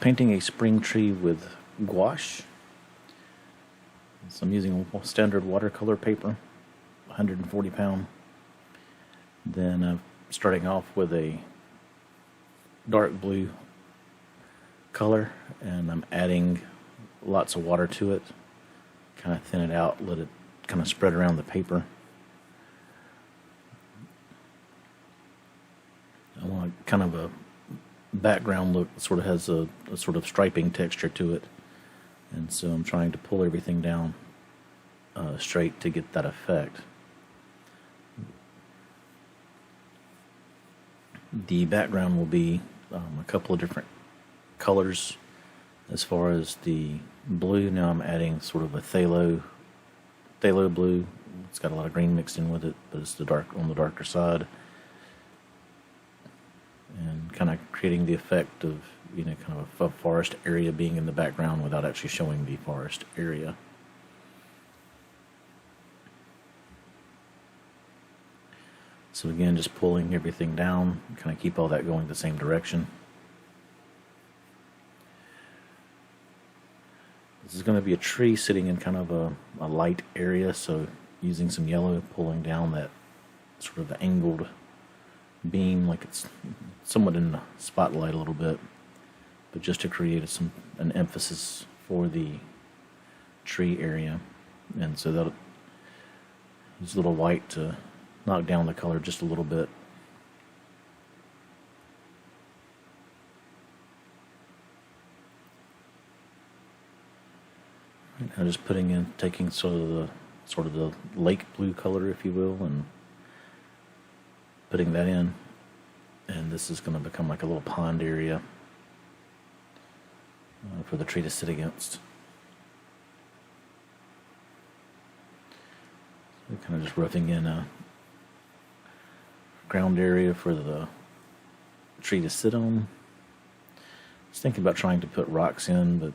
painting a spring tree with gouache. So I'm using standard watercolor paper, 140 pound. Then I'm starting off with a dark blue color, and I'm adding lots of water to it, kind of thin it out, let it kind of spread around the paper. I want kind of a background look that sort of has a sort of striping texture to it, and so I'm trying to pull everything down straight to get that effect. The background will be a couple of different colors. As far as the blue, now I'm adding sort of a phthalo blue. It's got a lot of green mixed in with it, but it's on the darker side, and kind of creating the effect of, you know, kind of a forest area being in the background without actually showing the forest area. So again, just pulling everything down, kind of keep all that going the same direction. This is going to be a tree sitting in kind of a light area, so using some yellow, pulling down that sort of angled beam, like it's somewhat in the spotlight a little bit, but just to create an emphasis for the tree area. And so that'll use a little white to knock down the color just a little bit. Now just taking sort of the lake blue color, if you will, and putting that in, and this is going to become like a little pond area for the tree to sit against. So kind of just roughing in a ground area for the tree to sit on. I was thinking about trying to put rocks in, but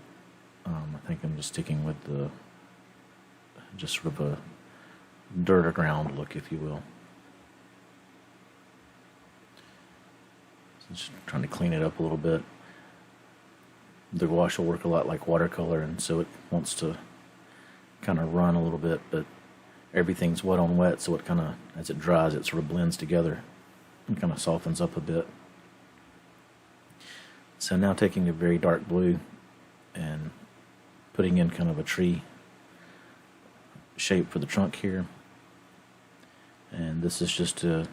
I think I'm just sticking with just sort of a dirt or ground look, if you will. So just trying to clean it up a little bit. The gouache will work a lot like watercolor, and so it wants to kind of run a little bit, but everything's wet on wet, so it kind of, as it dries, it sort of blends together and kind of softens up a bit. So now taking a very dark blue and putting in kind of a tree shape for the trunk here, and this is just to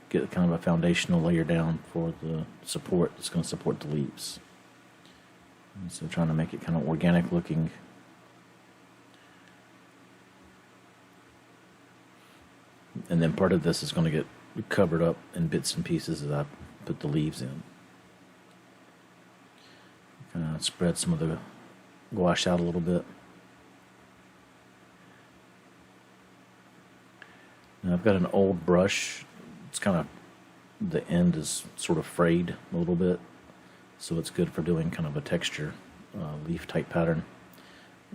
get kind of a foundational layer down for the support that's going to support the leaves. And so trying to make it kind of organic looking. And then part of this is going to get covered up in bits and pieces as I put the leaves in. Kind of spread some of the gouache out a little bit. Now I've got an old brush. It's kind of, the end is sort of frayed a little bit, so it's good for doing kind of a texture leaf type pattern.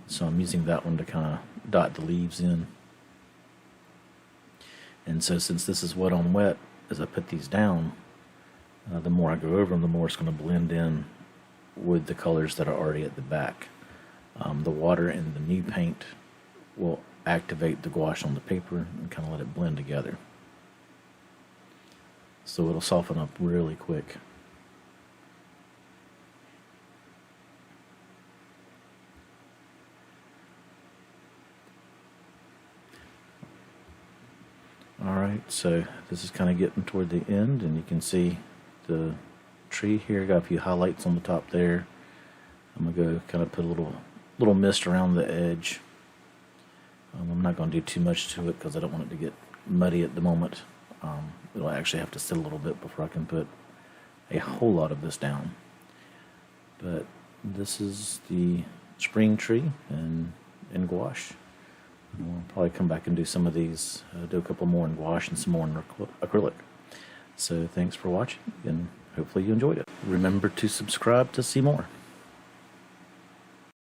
So I'm using that one to kind of dot the leaves in. And so since this is wet on wet, as I put these down, the more I go over them, the more it's going to blend in with the colors that are already at the back. The water and the new paint will activate the gouache on the paper and kind of let it blend together. So it'll soften up really quick. Alright, so this is kind of getting toward the end, and you can see the tree here. Got a few highlights on the top there. I'm going to go kind of put a little mist around the edge. I'm not going to do too much to it because I don't want it to get muddy at the moment. It'll actually have to sit a little bit before I can put a whole lot of this down. But this is the spring tree in gouache. We'll probably come back and do some of these, do a couple more in gouache and some more in acrylic. So thanks for watching, and hopefully you enjoyed it. Remember to subscribe to see more.